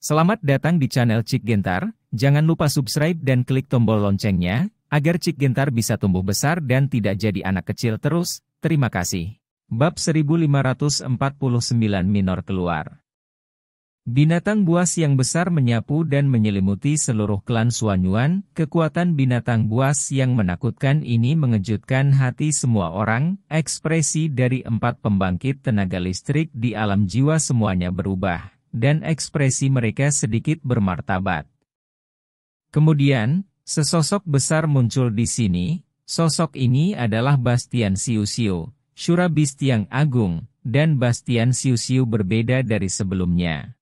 Selamat datang di channel Cik Gentar, jangan lupa subscribe dan klik tombol loncengnya, agar Cik Gentar bisa tumbuh besar dan tidak jadi anak kecil terus, terima kasih. Bab 1549 Minor keluar. Binatang buas yang besar menyapu dan menyelimuti seluruh klan Suanyuan. Kekuatan binatang buas yang menakutkan ini mengejutkan hati semua orang. Ekspresi dari 4 pembangkit tenaga listrik di alam jiwa semuanya berubah, dan ekspresi mereka sedikit bermartabat. Kemudian, sesosok besar muncul di sini. Sosok ini adalah Bastian Siu-Siu, Syura Bistiang Agung, dan Bastian Siu-Siu berbeda dari sebelumnya.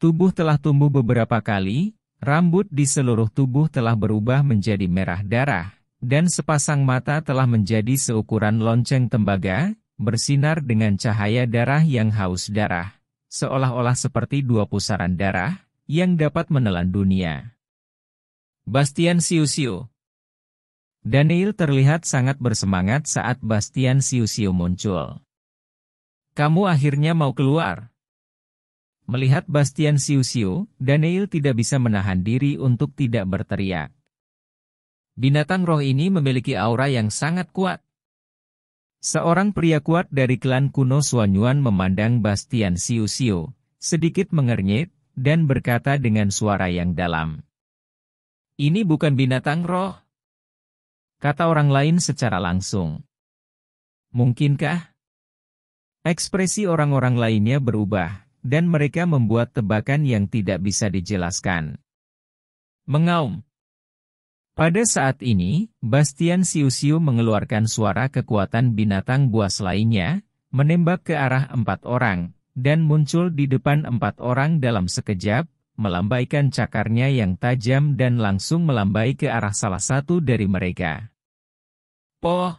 Tubuh telah tumbuh beberapa kali, rambut di seluruh tubuh telah berubah menjadi merah darah, dan sepasang mata telah menjadi seukuran lonceng tembaga, bersinar dengan cahaya darah yang haus darah, seolah-olah seperti 2 pusaran darah, yang dapat menelan dunia. Bastian Siu-Siu. Daniel terlihat sangat bersemangat saat Bastian Siu-Siu muncul. "Kamu akhirnya mau keluar?" Melihat Bastian Siu-Siu, Daniel tidak bisa menahan diri untuk tidak berteriak. Binatang roh ini memiliki aura yang sangat kuat. Seorang pria kuat dari klan kuno Suanyuan memandang Bastian Siu-Siu, sedikit mengernyit, dan berkata dengan suara yang dalam. "Ini bukan binatang roh," kata orang lain secara langsung. "Mungkinkah?" Ekspresi orang-orang lainnya berubah, dan mereka membuat tebakan yang tidak bisa dijelaskan. Mengaum. Pada saat ini, Bastian Siu-Siu mengeluarkan suara kekuatan binatang buas lainnya, menembak ke arah 4 orang, dan muncul di depan 4 orang dalam sekejap, melambaikan cakarnya yang tajam dan langsung melambai ke arah salah satu dari mereka. Poh!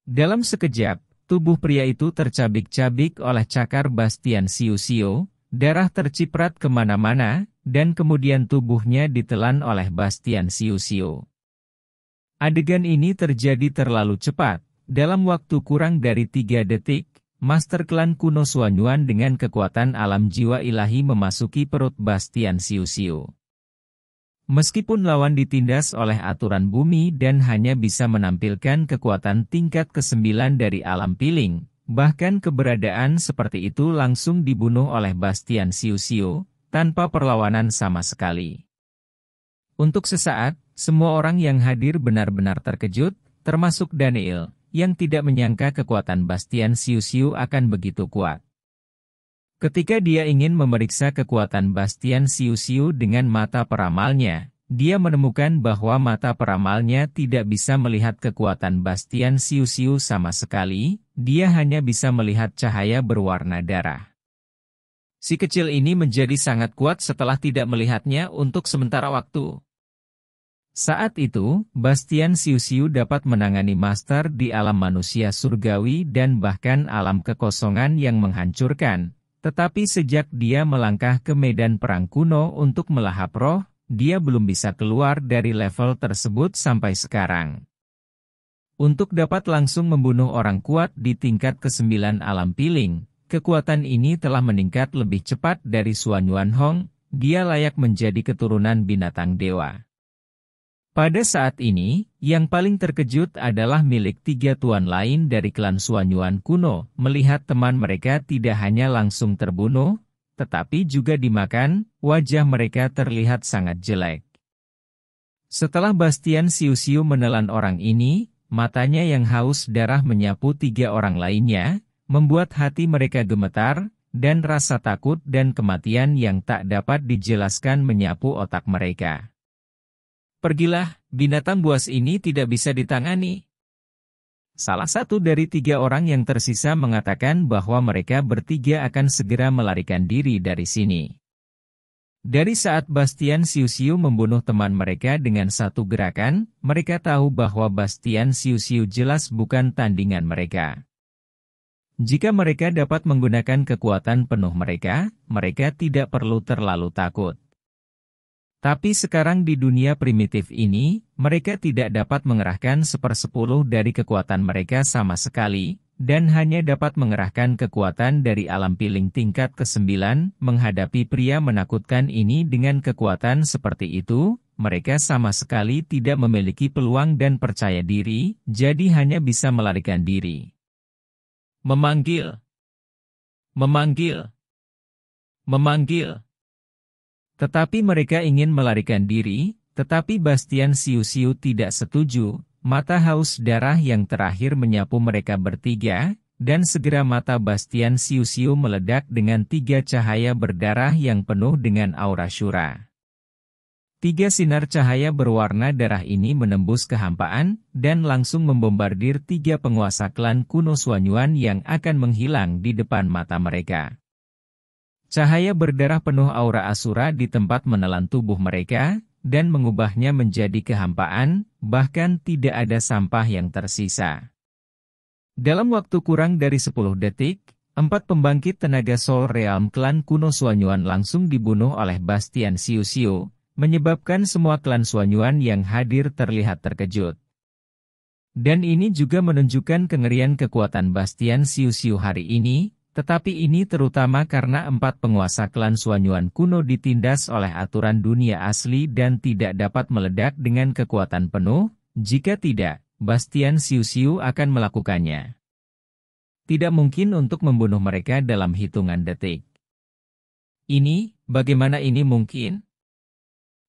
Dalam sekejap, tubuh pria itu tercabik-cabik oleh cakar Bastian Siu-Siu, darah terciprat kemana-mana, dan kemudian tubuhnya ditelan oleh Bastian Siu-Siu. Adegan ini terjadi terlalu cepat. Dalam waktu kurang dari 3 detik, Master Klan kuno Suanyuan dengan kekuatan alam jiwa ilahi memasuki perut Bastian Siu-Siu. Meskipun lawan ditindas oleh aturan bumi dan hanya bisa menampilkan kekuatan tingkat ke-9 dari alam piling, bahkan keberadaan seperti itu langsung dibunuh oleh Bastian Siu-Siu, tanpa perlawanan sama sekali. Untuk sesaat, semua orang yang hadir benar-benar terkejut, termasuk Daniel, yang tidak menyangka kekuatan Bastian Siu-Siu akan begitu kuat. Ketika dia ingin memeriksa kekuatan Bastian Siu-Siu dengan mata peramalnya, dia menemukan bahwa mata peramalnya tidak bisa melihat kekuatan Bastian Siu-Siu sama sekali, dia hanya bisa melihat cahaya berwarna darah. Si kecil ini menjadi sangat kuat setelah tidak melihatnya untuk sementara waktu. Saat itu, Bastian Siu-Siu dapat menangani master di alam manusia surgawi dan bahkan alam kekosongan yang menghancurkan. Tetapi sejak dia melangkah ke medan perang kuno untuk melahap roh, dia belum bisa keluar dari level tersebut sampai sekarang. Untuk dapat langsung membunuh orang kuat di tingkat ke-9 alam piling, kekuatan ini telah meningkat lebih cepat dari Suanyuan Hong, dia layak menjadi keturunan binatang dewa. Pada saat ini, yang paling terkejut adalah milik 3 tuan lain dari klan Suanyuan kuno, melihat teman mereka tidak hanya langsung terbunuh, tetapi juga dimakan, wajah mereka terlihat sangat jelek. Setelah Bastian Siu-Siu menelan orang ini, matanya yang haus darah menyapu 3 orang lainnya, membuat hati mereka gemetar, dan rasa takut dan kematian yang tak dapat dijelaskan menyapu otak mereka. "Pergilah, binatang buas ini tidak bisa ditangani." Salah satu dari 3 orang yang tersisa mengatakan bahwa mereka bertiga akan segera melarikan diri dari sini. Dari saat Bastian Siu-Siu membunuh teman mereka dengan satu gerakan, mereka tahu bahwa Bastian Siu-Siu jelas bukan tandingan mereka. Jika mereka dapat menggunakan kekuatan penuh mereka, mereka tidak perlu terlalu takut. Tapi sekarang di dunia primitif ini, mereka tidak dapat mengerahkan 1/10 dari kekuatan mereka sama sekali, dan hanya dapat mengerahkan kekuatan dari alam piling tingkat ke-9, menghadapi pria menakutkan ini dengan kekuatan seperti itu, mereka sama sekali tidak memiliki peluang dan percaya diri, jadi hanya bisa melarikan diri. Memanggil. Memanggil. Memanggil. Tetapi mereka ingin melarikan diri, tetapi Bastian Siu-Siu tidak setuju. Mata haus darah yang terakhir menyapu mereka bertiga, dan segera mata Bastian Siu-Siu meledak dengan 3 cahaya berdarah yang penuh dengan aura syura. 3 sinar cahaya berwarna darah ini menembus kehampaan, dan langsung membombardir 3 penguasa klan kuno Xuanyuan yang akan menghilang di depan mata mereka. Cahaya berdarah penuh aura asura di tempat menelan tubuh mereka, dan mengubahnya menjadi kehampaan, bahkan tidak ada sampah yang tersisa. Dalam waktu kurang dari 10 detik, 4 pembangkit tenaga Soul Realm klan kuno Xuanyuan langsung dibunuh oleh Bastian Siu-Siu, menyebabkan semua klan Xuanyuan yang hadir terlihat terkejut. Dan ini juga menunjukkan kengerian kekuatan Bastian Siu-Siu hari ini, tetapi ini terutama karena 4 penguasa klan Xuanyuan kuno ditindas oleh aturan dunia asli dan tidak dapat meledak dengan kekuatan penuh, jika tidak, Bastian Siu-Siu akan melakukannya. Tidak mungkin untuk membunuh mereka dalam hitungan detik. Bagaimana ini mungkin?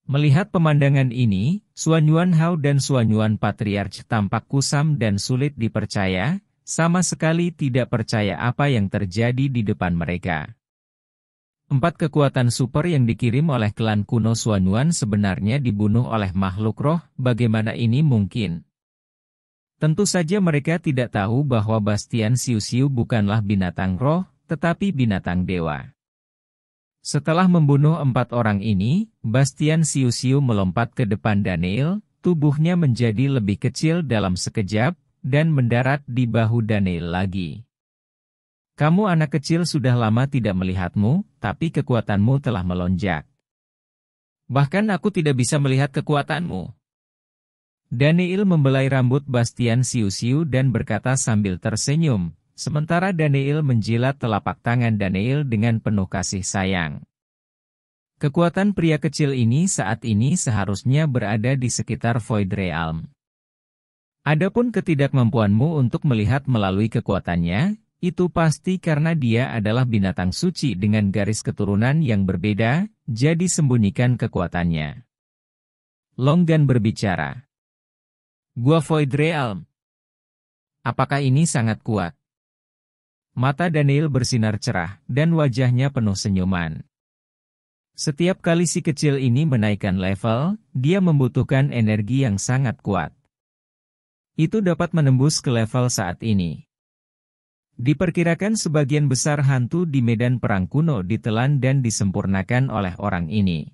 Melihat pemandangan ini, Xuanyuan Hao dan Xuanyuan Patriarch tampak kusam dan sulit dipercaya, sama sekali tidak percaya apa yang terjadi di depan mereka. 4 kekuatan super yang dikirim oleh klan kuno Xuanyuan sebenarnya dibunuh oleh makhluk roh, bagaimana ini mungkin? Tentu saja mereka tidak tahu bahwa Bastian Siu-Siu bukanlah binatang roh, tetapi binatang dewa. Setelah membunuh 4 orang ini, Bastian Siu-Siu melompat ke depan Daniel, tubuhnya menjadi lebih kecil dalam sekejap, dan mendarat di bahu Daniel lagi. Kamu anak kecil sudah lama tidak melihatmu, tapi kekuatanmu telah melonjak. Bahkan aku tidak bisa melihat kekuatanmu. Daniel membelai rambut Bastian Siu-Siu dan berkata sambil tersenyum, sementara Daniel menjilat telapak tangan Daniel dengan penuh kasih sayang. Kekuatan pria kecil ini saat ini seharusnya berada di sekitar Void Realm. Adapun ketidakmampuanmu untuk melihat melalui kekuatannya, itu pasti karena dia adalah binatang suci dengan garis keturunan yang berbeda, jadi sembunyikan kekuatannya. Longgan berbicara. Gua Void Realm. Apakah ini sangat kuat? Mata Daniel bersinar cerah, dan wajahnya penuh senyuman. Setiap kali si kecil ini menaikkan level, dia membutuhkan energi yang sangat kuat. Itu dapat menembus ke level saat ini. Diperkirakan sebagian besar hantu di medan perang kuno ditelan dan disempurnakan oleh orang ini.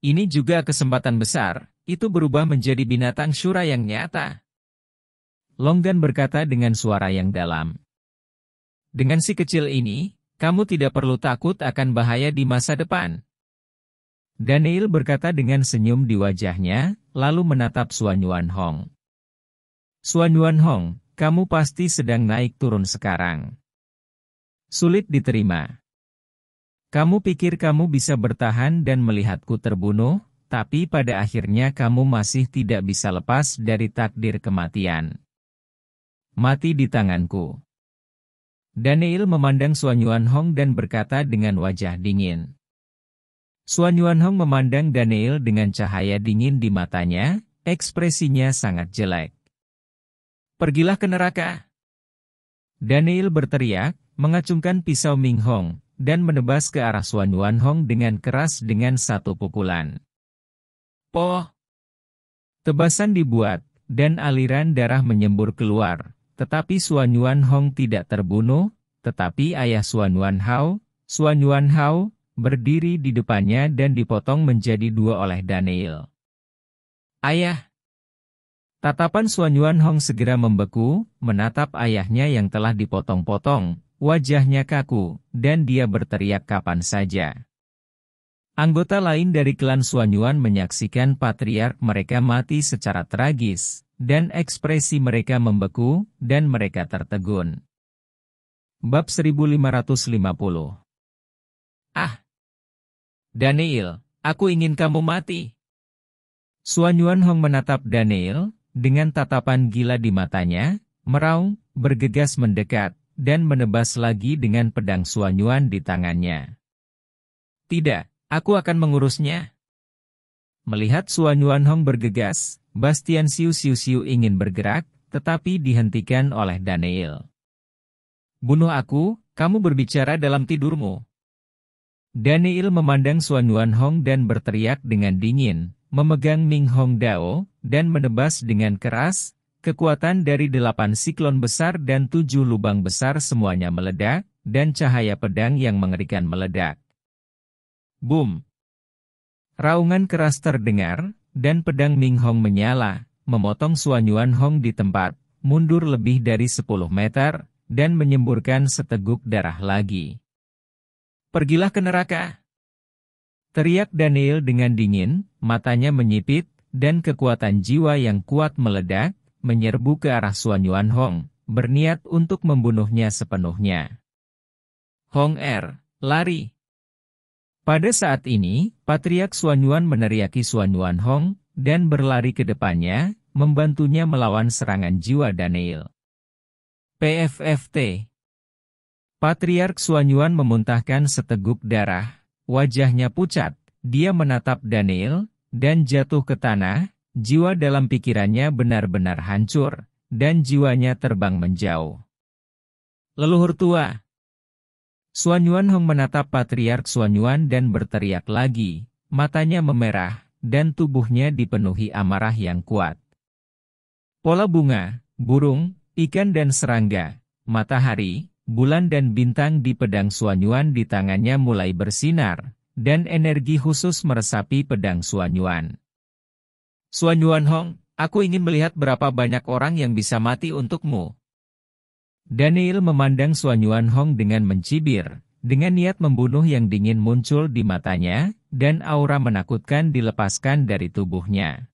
Ini juga kesempatan besar, itu berubah menjadi binatang syura yang nyata. Longgan berkata dengan suara yang dalam. Dengan si kecil ini, kamu tidak perlu takut akan bahaya di masa depan. Daniel berkata dengan senyum di wajahnya, lalu menatap Xuanyuan Hong. Xuanyuan Hong, kamu pasti sedang naik turun sekarang. Sulit diterima. Kamu pikir kamu bisa bertahan dan melihatku terbunuh, tapi pada akhirnya kamu masih tidak bisa lepas dari takdir kematian. Mati di tanganku. Daniel memandang Xuanyuan Hong dan berkata dengan wajah dingin. Xuanyuan Hong memandang Daniel dengan cahaya dingin di matanya, ekspresinya sangat jelek. Pergilah ke neraka. Daniel berteriak, mengacungkan pisau Ming Hong, dan menebas ke arah Xuanyuan Hong dengan keras dengan satu pukulan. Poh! Tebasan dibuat, dan aliran darah menyembur keluar, tetapi Xuanyuan Hong tidak terbunuh, tetapi ayah Xuanyuan Hao, berdiri di depannya dan dipotong menjadi 2 oleh Daniel. Ayah! Tatapan Xuanyuan Hong segera membeku, menatap ayahnya yang telah dipotong-potong, wajahnya kaku, dan dia berteriak kapan saja. Anggota lain dari klan Xuanyuan menyaksikan patriark mereka mati secara tragis, dan ekspresi mereka membeku, dan mereka tertegun. Bab 1550. Ah! Daniel, aku ingin kamu mati. Xuanyuan Hong menatap Daniel, dengan tatapan gila di matanya, meraung, bergegas mendekat, dan menebas lagi dengan pedang Xuanyuan di tangannya. Tidak, aku akan mengurusnya. Melihat Xuanyuan Hong bergegas, Bastian Xiu Xiu Xiu ingin bergerak, tetapi dihentikan oleh Daniel. Bunuh aku, kamu berbicara dalam tidurmu. Daniel memandang Xuanyuan Hong dan berteriak dengan dingin, memegang Ming Hong Dao, dan menebas dengan keras. Kekuatan dari 8 siklon besar dan 7 lubang besar semuanya meledak, dan cahaya pedang yang mengerikan meledak. Boom! Raungan keras terdengar, dan pedang Ming Hong menyala, memotong Xuanyuan Hong di tempat, mundur lebih dari 10 meter, dan menyemburkan seteguk darah lagi. Pergilah ke neraka! Teriak Daniel dengan dingin, matanya menyipit, dan kekuatan jiwa yang kuat meledak, menyerbu ke arah Xuanyuan Hong, berniat untuk membunuhnya sepenuhnya. Hong lari! Pada saat ini, Patriark Xuanyuan meneriaki Xuanyuan Hong, dan berlari ke depannya, membantunya melawan serangan jiwa Daniel. PFFT. Patriark Xuanyuan memuntahkan seteguk darah, wajahnya pucat, dia menatap Daniel, dan jatuh ke tanah, jiwa dalam pikirannya benar-benar hancur, dan jiwanya terbang menjauh. Leluhur tua! Xuanyuan Hong menatap Patriark Xuanyuan dan berteriak lagi, matanya memerah, dan tubuhnya dipenuhi amarah yang kuat. Pola bunga, burung, ikan dan serangga, matahari, bulan dan bintang di pedang Xuanyuan di tangannya mulai bersinar, dan energi khusus meresapi pedang Xuanyuan. Xuanyuan Hong, aku ingin melihat berapa banyak orang yang bisa mati untukmu. Daniel memandang Xuanyuan Hong dengan mencibir, dengan niat membunuh yang dingin muncul di matanya, dan aura menakutkan dilepaskan dari tubuhnya.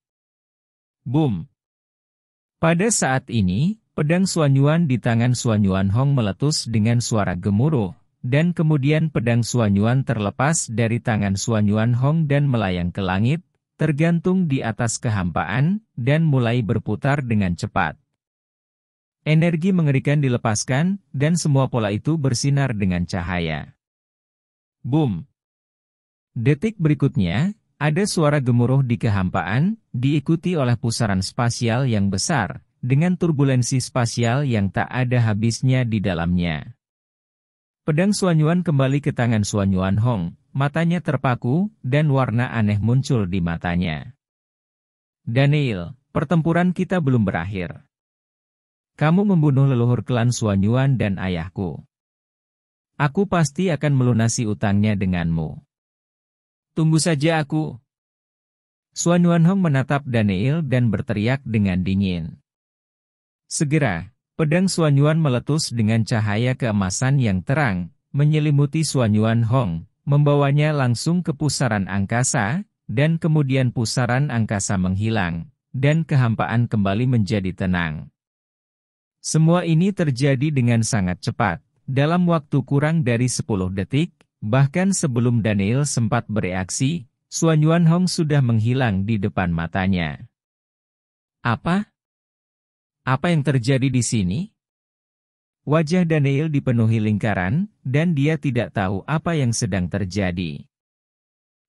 Boom! Pada saat ini, pedang Xuanyuan di tangan Xuanyuan Hong meletus dengan suara gemuruh, dan kemudian pedang Xuanyuan terlepas dari tangan Xuanyuan Hong dan melayang ke langit, tergantung di atas kehampaan, dan mulai berputar dengan cepat. Energi mengerikan dilepaskan, dan semua pola itu bersinar dengan cahaya. Boom! Detik berikutnya, ada suara gemuruh di kehampaan, diikuti oleh pusaran spasial yang besar, dengan turbulensi spasial yang tak ada habisnya di dalamnya. Pedang Xuanyuan kembali ke tangan Xuanyuan Hong, matanya terpaku, dan warna aneh muncul di matanya. Daniel, pertempuran kita belum berakhir. Kamu membunuh leluhur klan Xuanyuan dan ayahku. Aku pasti akan melunasi utangnya denganmu. Tunggu saja aku. Xuanyuan Hong menatap Daniel dan berteriak dengan dingin. Segera, pedang Xuanyuan meletus dengan cahaya keemasan yang terang, menyelimuti Xuanyuan Hong, membawanya langsung ke pusaran angkasa, dan kemudian pusaran angkasa menghilang, dan kehampaan kembali menjadi tenang. Semua ini terjadi dengan sangat cepat, dalam waktu kurang dari 10 detik, bahkan sebelum Daniel sempat bereaksi, Xuanyuan Hong sudah menghilang di depan matanya. Apa? Apa yang terjadi di sini? Wajah Daniel dipenuhi lingkaran, dan dia tidak tahu apa yang sedang terjadi.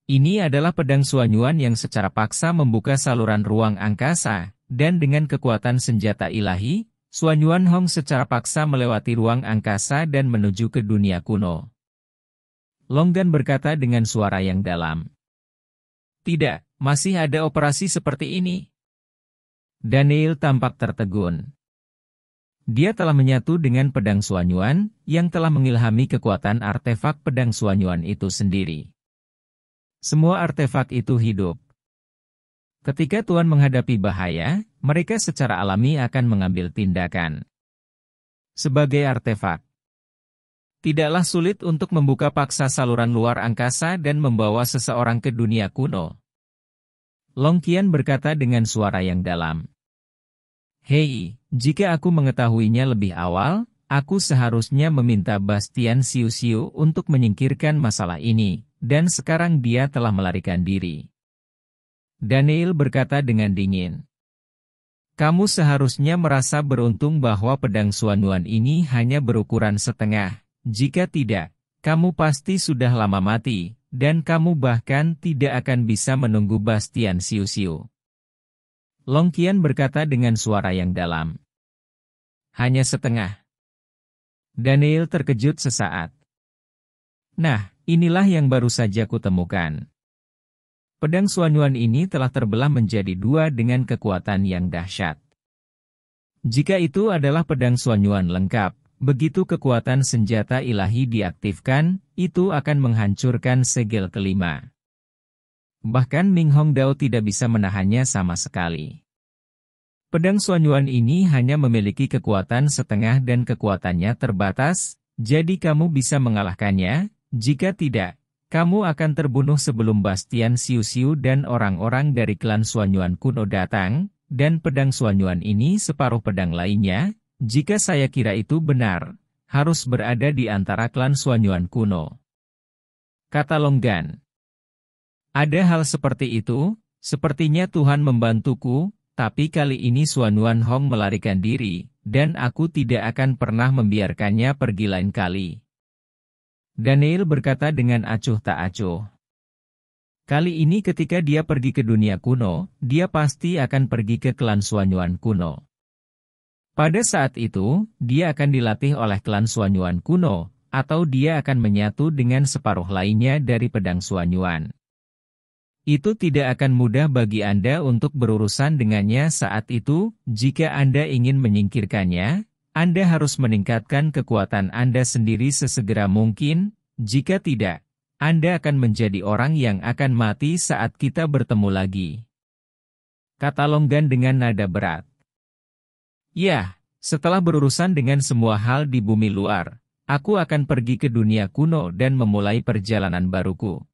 Ini adalah pedang Xuanyuan yang secara paksa membuka saluran ruang angkasa, dan dengan kekuatan senjata ilahi, Xuanyuan Hong secara paksa melewati ruang angkasa dan menuju ke dunia kuno. Longgan berkata dengan suara yang dalam. Tidak, masih ada operasi seperti ini. Daniel tampak tertegun. Dia telah menyatu dengan pedang Xuanyuan, yang telah mengilhami kekuatan artefak pedang Xuanyuan itu sendiri. Semua artefak itu hidup. Ketika Tuan menghadapi bahaya, mereka secara alami akan mengambil tindakan. Sebagai artefak, Tidaklah sulit untuk membuka paksa saluran luar angkasa dan membawa seseorang ke dunia kuno. Long Qian berkata dengan suara yang dalam. Hei, jika aku mengetahuinya lebih awal, aku seharusnya meminta Bastian Xiu Xiu untuk menyingkirkan masalah ini, dan sekarang dia telah melarikan diri. Daniel berkata dengan dingin. Kamu seharusnya merasa beruntung bahwa pedang Xuanyuan ini hanya berukuran setengah. Jika tidak, kamu pasti sudah lama mati, dan kamu bahkan tidak akan bisa menunggu Bastian Xiu Xiu. Long Qian berkata dengan suara yang dalam. Hanya setengah. Daniel terkejut sesaat. Nah, inilah yang baru saja kutemukan. Pedang Xuanyuan ini telah terbelah menjadi dua dengan kekuatan yang dahsyat. Jika itu adalah pedang Xuanyuan lengkap, begitu kekuatan senjata ilahi diaktifkan, itu akan menghancurkan segel kelima. Bahkan Ming Hongdao tidak bisa menahannya sama sekali. Pedang Xuanyuan ini hanya memiliki kekuatan setengah dan kekuatannya terbatas, jadi kamu bisa mengalahkannya. Jika tidak, kamu akan terbunuh sebelum Bastian Xiu Xiu dan orang-orang dari klan Xuanyuan kuno datang, dan pedang Xuanyuan ini separuh pedang lainnya, jika saya kira itu benar, harus berada di antara klan Xuanyuan kuno. Kata Long Gan. Ada hal seperti itu, sepertinya Tuhan membantuku, tapi kali ini Xuanyuan Hong melarikan diri, dan aku tidak akan pernah membiarkannya pergi lain kali. Daniel berkata dengan acuh tak acuh. Kali ini ketika dia pergi ke dunia kuno, dia pasti akan pergi ke klan Xuanyuan kuno. Pada saat itu, dia akan dilatih oleh klan Xuanyuan kuno, atau dia akan menyatu dengan separuh lainnya dari pedang Xuanyuan. Itu tidak akan mudah bagi Anda untuk berurusan dengannya saat itu. Jika Anda ingin menyingkirkannya, Anda harus meningkatkan kekuatan Anda sendiri sesegera mungkin. Jika tidak, Anda akan menjadi orang yang akan mati saat kita bertemu lagi. Kata Long Gan dengan nada berat. Ya, setelah berurusan dengan semua hal di bumi luar, aku akan pergi ke dunia kuno dan memulai perjalanan baruku.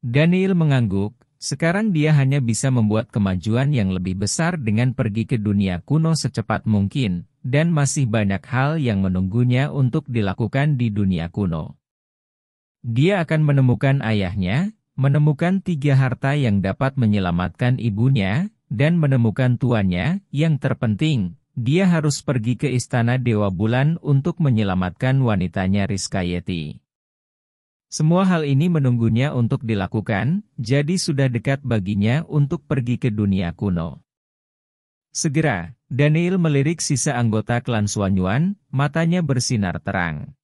Daniel mengangguk, sekarang dia hanya bisa membuat kemajuan yang lebih besar dengan pergi ke dunia kuno secepat mungkin, dan masih banyak hal yang menunggunya untuk dilakukan di dunia kuno. Dia akan menemukan ayahnya, menemukan 3 harta yang dapat menyelamatkan ibunya, dan menemukan tuannya. Yang terpenting, dia harus pergi ke istana Dewa Bulan untuk menyelamatkan wanitanya Rizkayeti. Semua hal ini menunggunya untuk dilakukan, jadi sudah dekat baginya untuk pergi ke dunia kuno. Segera, Daniel melirik sisa anggota klan Xuanyuan, matanya bersinar terang.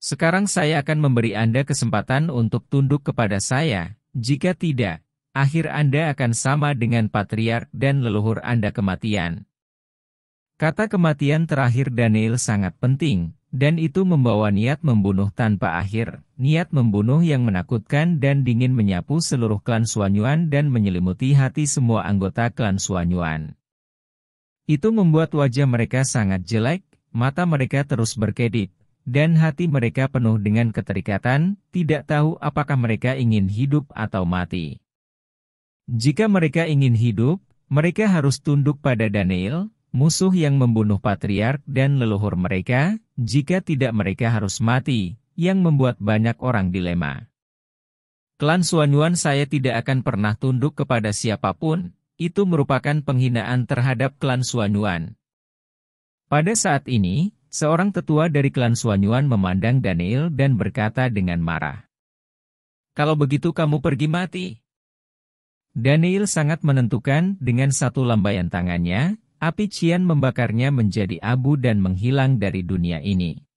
Sekarang saya akan memberi Anda kesempatan untuk tunduk kepada saya, jika tidak, akhir Anda akan sama dengan patriark dan leluhur Anda kematian. Kata kematian terakhir Daniel sangat penting, dan itu membawa niat membunuh tanpa akhir, niat membunuh yang menakutkan dan dingin menyapu seluruh klan Xuanyuan dan menyelimuti hati semua anggota klan Xuanyuan. Itu membuat wajah mereka sangat jelek, mata mereka terus berkedip, dan hati mereka penuh dengan keterikatan, tidak tahu apakah mereka ingin hidup atau mati. Jika mereka ingin hidup, mereka harus tunduk pada Daniel, musuh yang membunuh patriark dan leluhur mereka. Jika tidak, mereka harus mati, yang membuat banyak orang dilema. Klan Xuanyuan saya tidak akan pernah tunduk kepada siapapun, itu merupakan penghinaan terhadap klan Xuanyuan. Pada saat ini, seorang tetua dari klan Xuanyuan memandang Daniel dan berkata dengan marah. Kalau begitu kamu pergi mati. Daniel sangat menentukan, dengan satu lambaian tangannya, api Qian membakarnya menjadi abu dan menghilang dari dunia ini.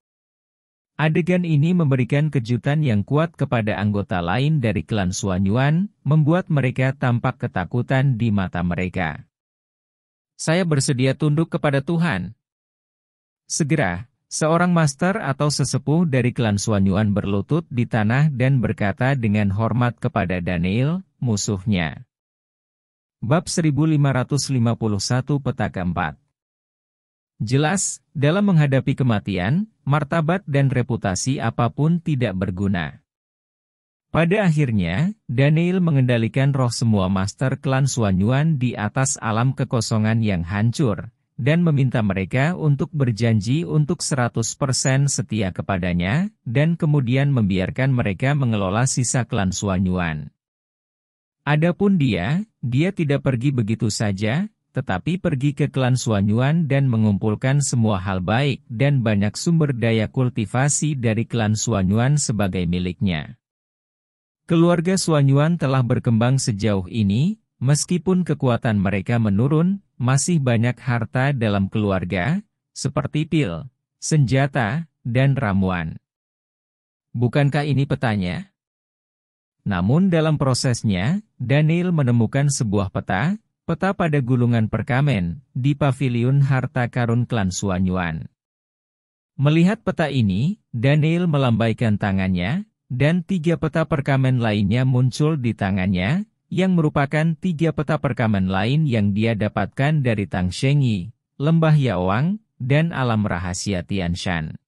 Adegan ini memberikan kejutan yang kuat kepada anggota lain dari klan Xuanyuan, membuat mereka tampak ketakutan di mata mereka. Saya bersedia tunduk kepada Tuhan. Segera, seorang master atau sesepuh dari klan Xuanyuan berlutut di tanah dan berkata dengan hormat kepada Daniel, musuhnya. Bab 1551 Peta keempat. Jelas, dalam menghadapi kematian, martabat dan reputasi apapun tidak berguna. Pada akhirnya, Daniel mengendalikan roh semua master klan Xuanyuan di atas alam kekosongan yang hancur, dan meminta mereka untuk berjanji untuk 100% setia kepadanya, dan kemudian membiarkan mereka mengelola sisa klan Xuanyuan. Adapun dia tidak pergi begitu saja, tetapi pergi ke klan Xuanyuan dan mengumpulkan semua hal baik dan banyak sumber daya kultivasi dari klan Xuanyuan sebagai miliknya. Keluarga Xuanyuan telah berkembang sejauh ini, meskipun kekuatan mereka menurun, masih banyak harta dalam keluarga, seperti pil, senjata, dan ramuan. Bukankah ini petanya? Namun dalam prosesnya, Daniel menemukan sebuah peta pada gulungan perkamen, di paviliun harta karun klan Xuanyuan. Melihat peta ini, Daniel melambaikan tangannya, dan 3 peta perkamen lainnya muncul di tangannya, yang merupakan 3 peta perkamen lain yang dia dapatkan dari Tang Shengyi, Lembah Yaoang, dan alam rahasia Tianshan.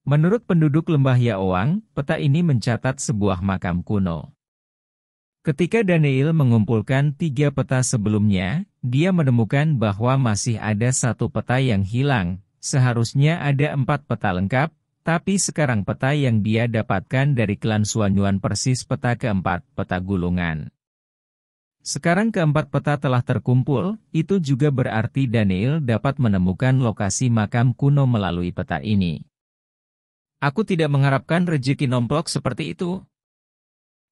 Menurut penduduk Lembah Yaoang, peta ini mencatat sebuah makam kuno. Ketika Daniel mengumpulkan 3 peta sebelumnya, dia menemukan bahwa masih ada 1 peta yang hilang. Seharusnya ada 4 peta lengkap, tapi sekarang peta yang dia dapatkan dari klan Xuanyuan persis peta keempat, peta gulungan. Sekarang keempat peta telah terkumpul, itu juga berarti Daniel dapat menemukan lokasi makam kuno melalui peta ini. Aku tidak mengharapkan rezeki nomplok seperti itu.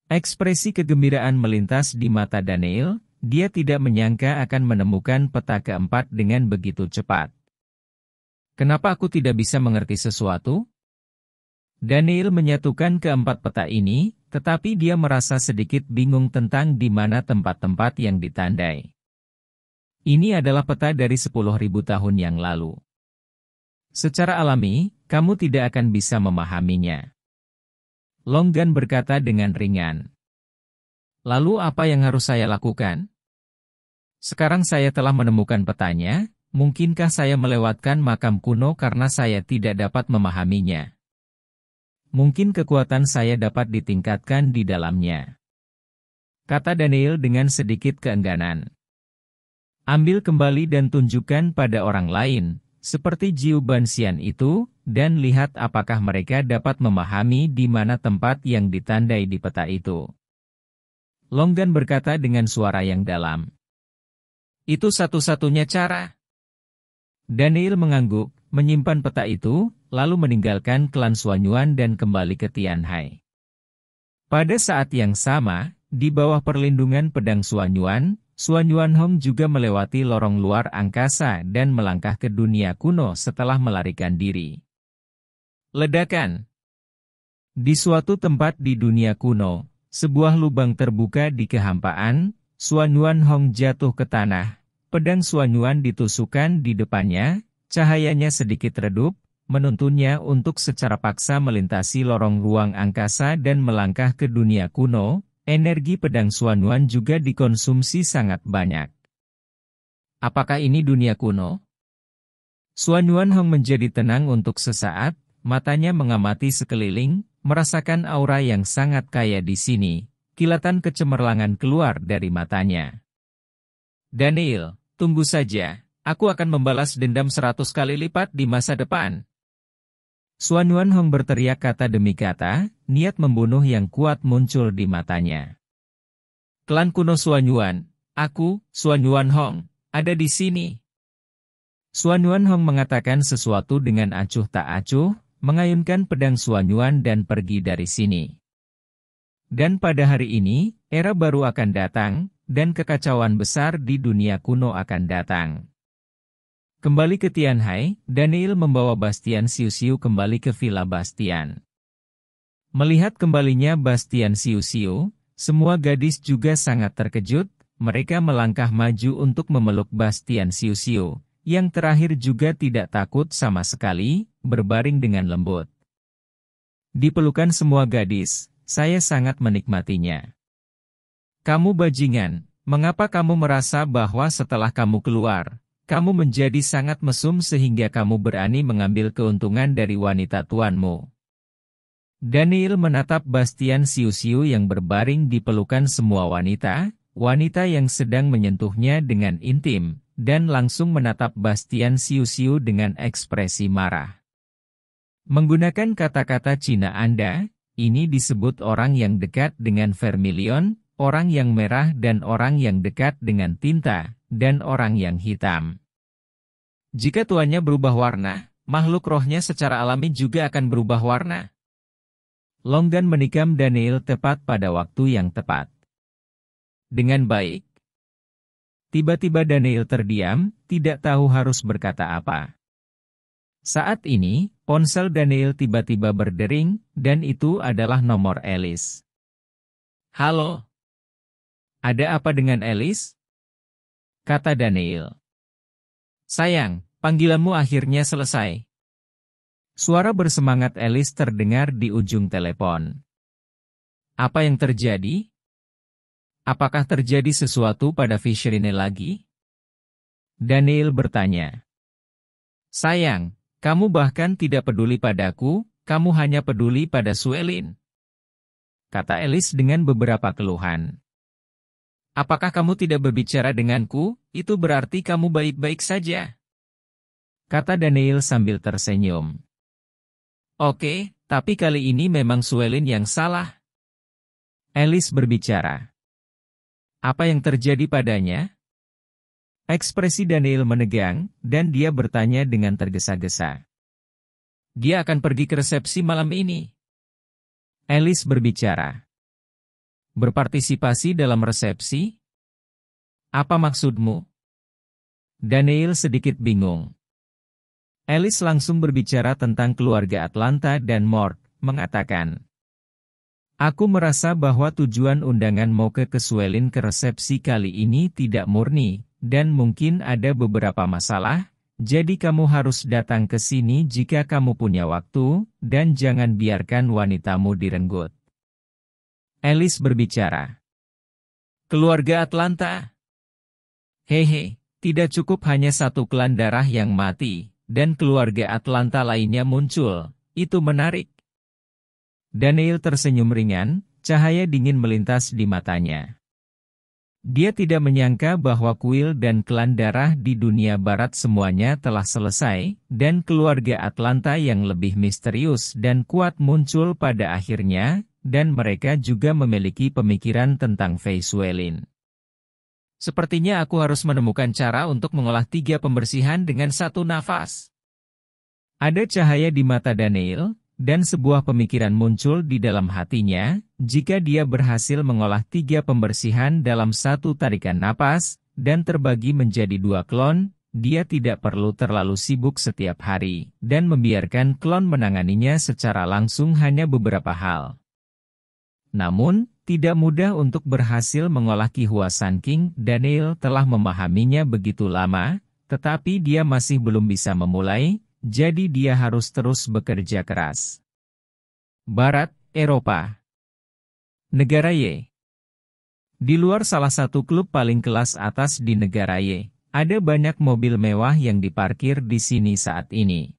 Ekspresi kegembiraan melintas di mata Daniel, dia tidak menyangka akan menemukan peta keempat dengan begitu cepat. Kenapa aku tidak bisa mengerti sesuatu? Daniel menyatukan keempat peta ini, tetapi dia merasa sedikit bingung tentang di mana tempat-tempat yang ditandai. Ini adalah peta dari 10.000 tahun yang lalu. Secara alami, kamu tidak akan bisa memahaminya. Longgan berkata dengan ringan. Lalu apa yang harus saya lakukan? Sekarang saya telah menemukan petanya, mungkinkah saya melewatkan makam kuno karena saya tidak dapat memahaminya? Mungkin kekuatan saya dapat ditingkatkan di dalamnya. Kata Daniel dengan sedikit keengganan. Ambil kembali dan tunjukkan pada orang lain, seperti Jiu Banxian itu, dan lihat apakah mereka dapat memahami di mana tempat yang ditandai di peta itu. Longgan berkata dengan suara yang dalam. Itu satu-satunya cara. Daniel mengangguk, menyimpan peta itu, lalu meninggalkan klan Xuanyuan dan kembali ke Tianhai. Pada saat yang sama, di bawah perlindungan pedang Xuanyuan, Xuanyuan Hong juga melewati lorong luar angkasa dan melangkah ke dunia kuno setelah melarikan diri. Ledakan. Di suatu tempat di dunia kuno, sebuah lubang terbuka di kehampaan, Xuanyuan Hong jatuh ke tanah, pedang Xuanyuan ditusukkan di depannya, cahayanya sedikit redup, menuntunnya untuk secara paksa melintasi lorong ruang angkasa dan melangkah ke dunia kuno. Energi pedang Xuanyuan juga dikonsumsi sangat banyak. Apakah ini dunia kuno? Xuanyuan Hong menjadi tenang untuk sesaat, matanya mengamati sekeliling, merasakan aura yang sangat kaya di sini, kilatan kecemerlangan keluar dari matanya. Daniel, tunggu saja, aku akan membalas dendam 100 kali lipat di masa depan. Xuanyuan Hong berteriak kata demi kata, niat membunuh yang kuat muncul di matanya. Klan kuno Xuanyuan, aku, Xuanyuan Hong, ada di sini. Xuanyuan Hong mengatakan sesuatu dengan acuh tak acuh, mengayunkan pedang Xuanyuan dan pergi dari sini. Dan pada hari ini, era baru akan datang, dan kekacauan besar di dunia kuno akan datang. Kembali ke Tianhai, Daniel membawa Bastian Xiu-Xiu kembali ke Villa Bastian. Melihat kembalinya Bastian Xiu-Xiu, semua gadis juga sangat terkejut, mereka melangkah maju untuk memeluk Bastian Xiu-Xiu, yang terakhir juga tidak takut sama sekali, berbaring dengan lembut. Di pelukan semua gadis, saya sangat menikmatinya. Kamu bajingan, mengapa kamu merasa bahwa setelah kamu keluar, kamu menjadi sangat mesum sehingga kamu berani mengambil keuntungan dari wanita tuanmu. Daniel menatap Bastian siu-siu yang berbaring di pelukan semua wanita, wanita yang sedang menyentuhnya dengan intim, dan langsung menatap Bastian siu-siu dengan ekspresi marah. Menggunakan kata-kata Cina Anda, ini disebut orang yang dekat dengan vermilion, orang yang merah dan orang yang dekat dengan tinta, dan orang yang hitam. Jika tuannya berubah warna, makhluk rohnya secara alami juga akan berubah warna. Longgan menikam Daniel tepat pada waktu yang tepat. Dengan baik. Tiba-tiba Daniel terdiam, tidak tahu harus berkata apa. Saat ini, ponsel Daniel tiba-tiba berdering, dan itu adalah nomor Alice. Halo? Ada apa dengan Alice? Kata Daniel. Sayang, panggilanmu akhirnya selesai. Suara bersemangat Alice terdengar di ujung telepon. Apa yang terjadi? Apakah terjadi sesuatu pada Fisherine lagi? Daniel bertanya. Sayang, kamu bahkan tidak peduli padaku, kamu hanya peduli pada Suelin. Kata Alice dengan beberapa keluhan. Apakah kamu tidak berbicara denganku, itu berarti kamu baik-baik saja. Kata Daniel sambil tersenyum. Oke, tapi kali ini memang Suelin yang salah. Alice berbicara. Apa yang terjadi padanya? Ekspresi Daniel menegang, dan dia bertanya dengan tergesa-gesa. Dia akan pergi ke resepsi malam ini. Alice berbicara. Berpartisipasi dalam resepsi? Apa maksudmu? Daniel sedikit bingung. Alice langsung berbicara tentang keluarga Atlanta dan Mort, mengatakan. Aku merasa bahwa tujuan undangan Moke ke Suelin ke resepsi kali ini tidak murni, dan mungkin ada beberapa masalah, jadi kamu harus datang ke sini jika kamu punya waktu, dan jangan biarkan wanitamu direnggut. Alice berbicara. Keluarga Atlanta? Hehe, tidak cukup hanya satu klan darah yang mati, dan keluarga Atlanta lainnya muncul, itu menarik. Daniel tersenyum ringan, cahaya dingin melintas di matanya. Dia tidak menyangka bahwa kuil dan klan darah di dunia barat semuanya telah selesai, dan keluarga Atlanta yang lebih misterius dan kuat muncul pada akhirnya, dan mereka juga memiliki pemikiran tentang Fei Suelin. Sepertinya aku harus menemukan cara untuk mengolah 3 pembersihan dengan satu nafas. Ada cahaya di mata Daniel, dan sebuah pemikiran muncul di dalam hatinya, jika dia berhasil mengolah 3 pembersihan dalam satu tarikan napas, dan terbagi menjadi 2 klon, dia tidak perlu terlalu sibuk setiap hari, dan membiarkan klon menanganinya secara langsung hanya beberapa hal. Namun, tidak mudah untuk berhasil mengolah Ki Hua San King. Daniel telah memahaminya begitu lama, tetapi dia masih belum bisa memulai, jadi dia harus terus bekerja keras. Barat, Eropa. Negara Y. Di luar salah satu klub paling kelas atas di negara Y, ada banyak mobil mewah yang diparkir di sini saat ini.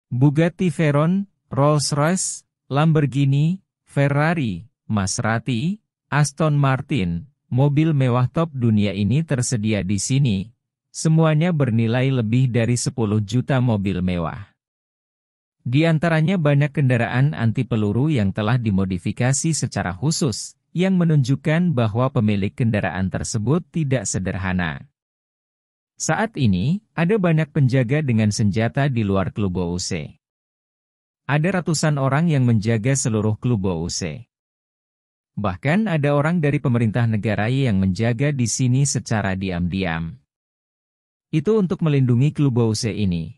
Bugatti Veyron, Rolls-Royce, Lamborghini, Ferrari, Maserati, Aston Martin, mobil mewah top dunia ini tersedia di sini. Semuanya bernilai lebih dari 10 juta mobil mewah. Di antaranya banyak kendaraan anti peluru yang telah dimodifikasi secara khusus, yang menunjukkan bahwa pemilik kendaraan tersebut tidak sederhana. Saat ini, ada banyak penjaga dengan senjata di luar klub OUC. Ada ratusan orang yang menjaga seluruh klub OUC. Bahkan ada orang dari pemerintah negara yang menjaga di sini secara diam-diam. Itu untuk melindungi klub OUC ini.